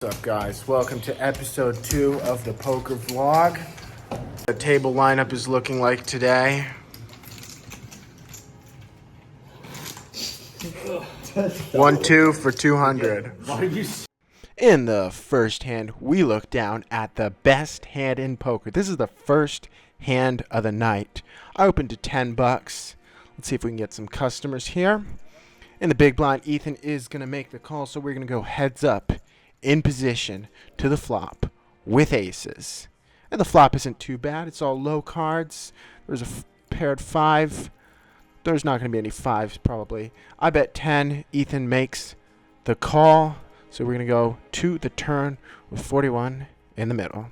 What's up, guys? Welcome to episode 2 of the poker vlog. The table lineup is looking like today. 1-2 for 200. In the first hand, we look down at the best hand in poker. This is the first hand of the night. I opened to 10 bucks. Let's see if we can get some customers here. In the big blind, Ethan is going to make the call, so we're going to go heads up in position to the flop with aces. And the flop isn't too bad. It's all low cards. There's a paired 5. There's not going to be any 5s probably. I bet 10. Ethan makes the call. So we're going to go to the turn with 41 in the middle.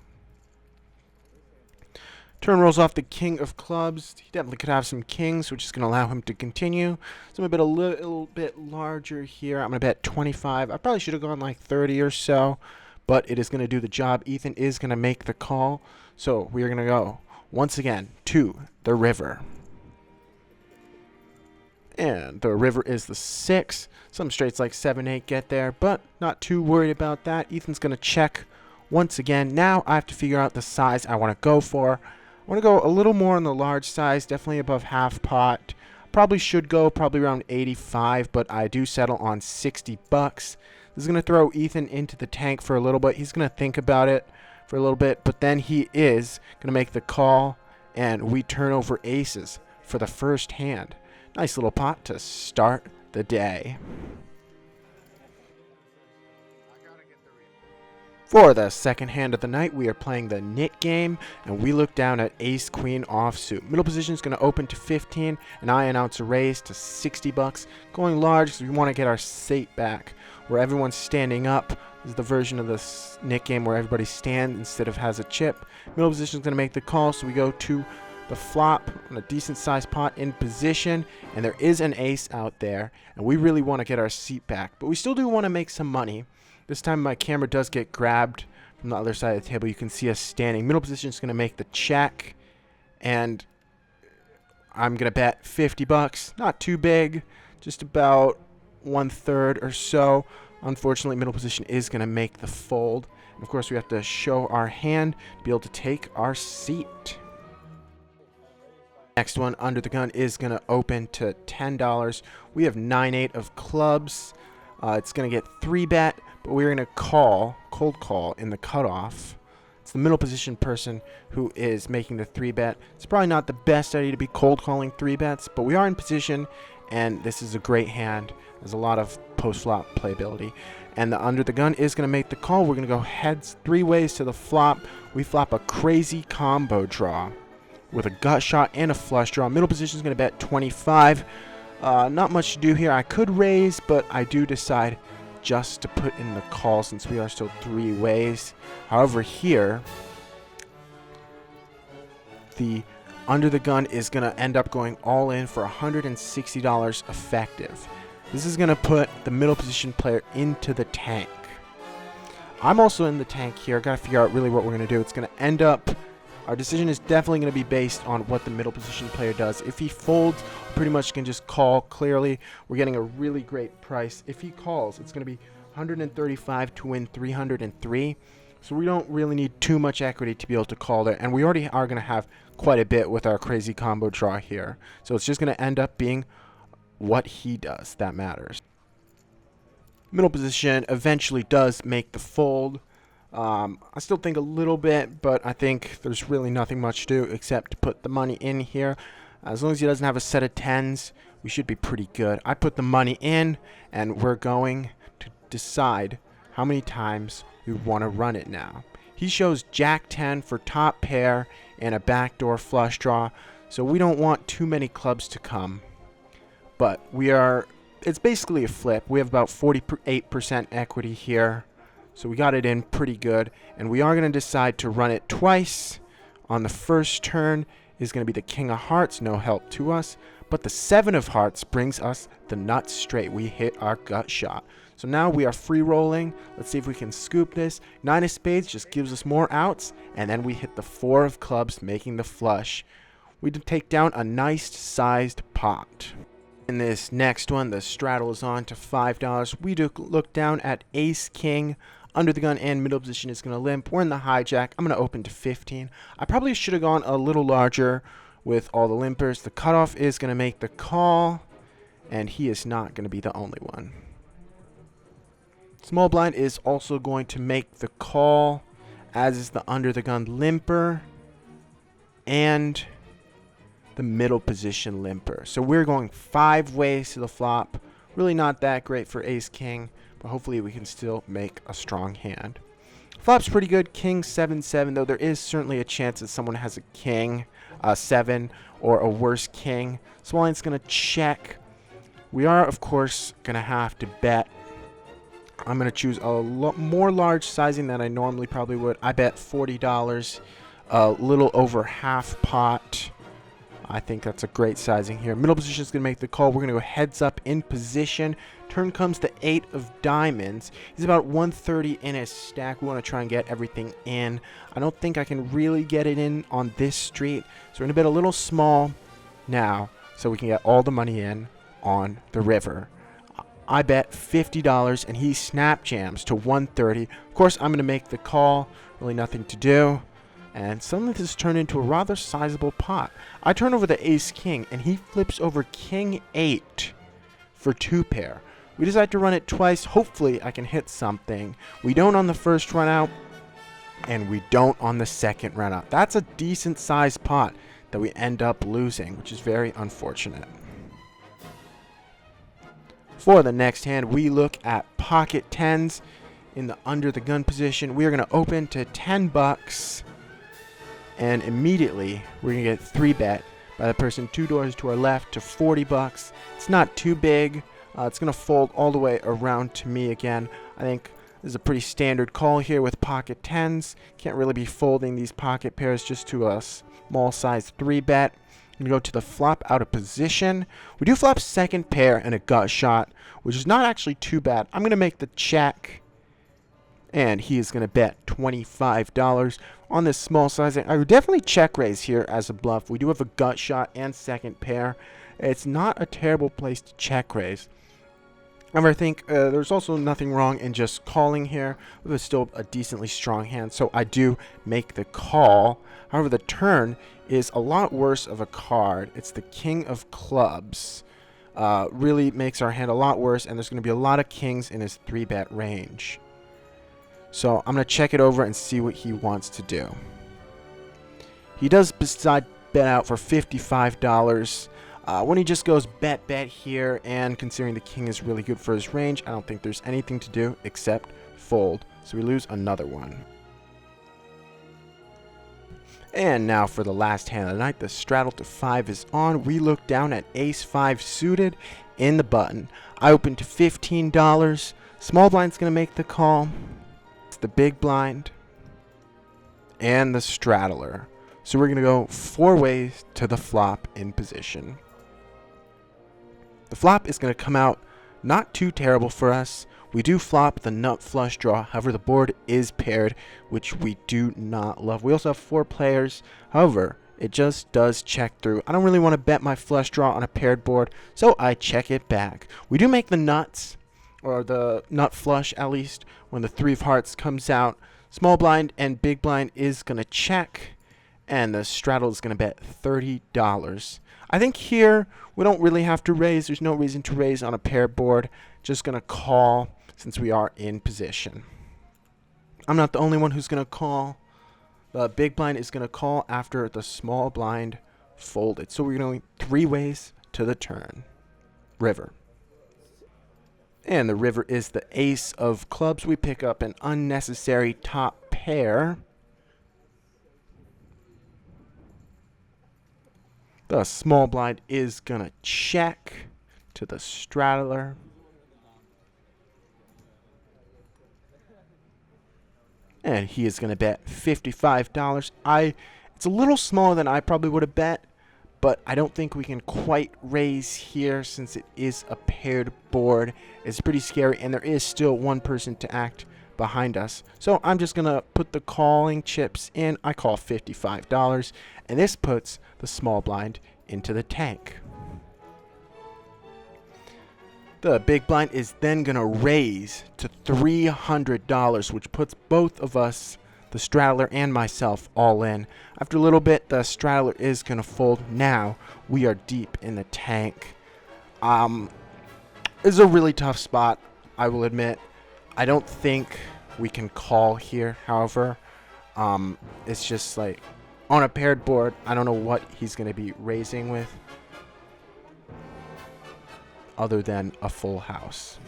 Turn rolls off the king of clubs. He definitely could have some kings, which is going to allow him to continue. So I'm going to bet a little bit larger here. I'm going to bet 25. I probably should have gone like 30 or so, but it is going to do the job. Ethan is going to make the call. So we are going to go once again to the river. And the river is the 6. Some straights like 7-8 get there, but not too worried about that. Ethan's going to check once again. Now I have to figure out the size I want to go for. I want to go a little more on the large size, definitely above half pot. Probably should go probably around 85, but I do settle on 60 bucks. This is going to throw Ethan into the tank for a little bit. He's going to think about it for a little bit, but then he is going to make the call, and we turn over aces for the first hand. Nice little pot to start the day. For the second hand of the night, we are playing the nit game, and we look down at ace-queen offsuit. Middle position is going to open to 15, and I announce a raise to 60 bucks. Going large because we want to get our sate back, where everyone's standing up. This is the version of this nit game where everybody stands instead of has a chip. Middle position is going to make the call, so we go to the flop on a decent sized pot in position, and there is an ace out there, and we really want to get our seat back, but we still do want to make some money. This time my camera does get grabbed from the other side of the table. You can see us standing. Middle position is going to make the check, and I'm going to bet 50 bucks. Not too big, just about 1/3 or so. Unfortunately, middle position is going to make the fold. And of course, we have to show our hand to be able to take our seat. Next one, under the gun, is going to open to $10. We have 9-8 of clubs. It's going to get 3-bet, but we're going to cold call in the cutoff. It's the middle position person who is making the 3-bet. It's probably not the best idea to be cold calling 3-bets, but we are in position, and this is a great hand. There's a lot of post-flop playability. And the under the gun is going to make the call. We're going to go heads 3 ways to the flop. We flop a crazy combo draw with a gut shot and a flush draw. Middle position is going to bet 25. Not much to do here. I could raise, but I do decide just to put in the call since we are still 3 ways. However, here, the under the gun is going to end up going all in for $160 effective. This is going to put the middle position player into the tank. I'm also in the tank here. Got to figure out really what we're going to do. It's going to end up, our decision is definitely going to be based on what the middle position player does. If he folds, we pretty much can just call clearly. We're getting a really great price. If he calls, it's going to be 135 to win 303. So we don't really need too much equity to be able to call there. And we already are going to have quite a bit with our crazy combo draw here. So it's just going to end up being what he does that matters. Middle position eventually does make the fold. I still think a little bit, but I think there's really nothing much to do except to put the money in here. As long as he doesn't have a set of 10s, we should be pretty good. I put the money in, and we're going to decide how many times we want to run it now. He shows Jack 10 for top pair and a backdoor flush draw, so we don't want too many clubs to come. But it's basically a flip. We have about 48% equity here. So we got it in pretty good, and we are going to decide to run it twice. On the first turn is going to be the king of hearts, no help to us, but the 7 of hearts brings us the nuts straight. We hit our gut shot. So now we are free rolling. Let's see if we can scoop this. 9 of spades just gives us more outs, and then we hit the 4 of clubs, making the flush. We take down a nice sized pot. In this next one, the straddle is on to $5. We look down at ace king under the gun and middle position is going to limp. We're in the hijack. I'm going to open to 15. I probably should have gone a little larger with all the limpers. The cutoff is going to make the call, and he is not going to be the only one. Small blind is also going to make the call, as is the under the gun limper and the middle position limper. So we're going 5 ways to the flop. Really not that great for ace king, but hopefully we can still make a strong hand. Flop's pretty good, king 7-7, though there is certainly a chance that someone has a king 7 or a worse king. Small blind's going to check. We are, of course, going to have to bet. I'm going to choose a more large sizing than I normally probably would. I bet $40, a little over half pot. I think that's a great sizing here. Middle position is going to make the call. We're going to go heads up in position. Turn comes the 8 of diamonds. He's about 130 in his stack. We want to try and get everything in. I don't think I can really get it in on this street. So we're going to bet a little small now so we can get all the money in on the river. I bet $50 and he snap jams to 130. Of course, I'm going to make the call. Really nothing to do. And suddenly this turned into a rather sizable pot. I turn over the ace king and he flips over king 8 for 2 pair. We decide to run it twice. Hopefully I can hit something. We don't on the first run out and we don't on the second run out. That's a decent sized pot that we end up losing, which is very unfortunate. For the next hand, we look at pocket 10s in the under the gun position. We are going to open to $10, and immediately we're going to get 3-bet by the person 2 doors to our left to $40. It's not too big. It's going to fold all the way around to me again. I think this is a pretty standard call here with pocket 10s. Can't really be folding these pocket pairs just to a small size 3-bet. I'm going to go to the flop out of position. We do flop second pair and a gut shot, which is not actually too bad. I'm going to make the check, and he is going to bet $25 on this small size. I would definitely check raise here as a bluff. We do have a gut shot and second pair. It's not a terrible place to check raise. However, I think there's also nothing wrong in just calling here. It was still a decently strong hand, so I do make the call. However, the turn is a lot worse of a card. It's the king of clubs. Really makes our hand a lot worse, and there's going to be a lot of kings in his 3-bet range. So I'm going to check it over and see what he wants to do. He does decide bet out for $55. When he just goes bet here, and considering the king is really good for his range, I don't think there's anything to do except fold. So we lose another one. And now for the last hand of the night, the straddle to 5 is on. We look down at ace 5 suited in the button. I open to $15. Small blind's going to make the call. It's the big blind and the straddler. So we're going to go 4 ways to the flop in position. The flop is going to come out not too terrible for us. We do flop the nut flush draw. However, the board is paired, which we do not love. We also have 4 players. However, it just does check through. I don't really want to bet my flush draw on a paired board, so I check it back. We do make the nuts, or the nut flush at least, when the 3 of hearts comes out. Small blind and big blind is going to check, and the straddle is going to bet $30. I think here we don't really have to raise. There's no reason to raise on a paired board. Just going to call since we are in position. I'm not the only one who's going to call. The big blind is going to call after the small blind folded. So we're going 3 ways to the turn. River. And the river is the ace of clubs. We pick up an unnecessary top pair. The small blind is going to check to the straddler. And he is going to bet $55. It's a little smaller than I probably would have bet, but I don't think we can quite raise here since it is a paired board. It's pretty scary, and there is still one person to act behind us. So I'm just going to put the calling chips in. I call $55, and this puts the small blind into the tank. The big blind is then going to raise to $300, which puts both of us, the straddler and myself, all in. After a little bit, the straddler is going to fold. Now we are deep in the tank. It's a really tough spot, I will admit. I don't think we can call here, however. It's just like on a paired board, I don't know what he's going to be raising with other than a full house.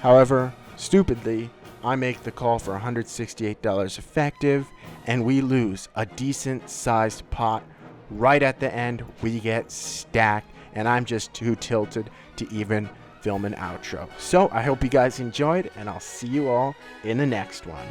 However, stupidly, I make the call for $168 effective, and we lose a decent sized pot. Right at the end, we get stacked, and I'm just too tilted to even film an outro. So I hope you guys enjoyed, and I'll see you all in the next one.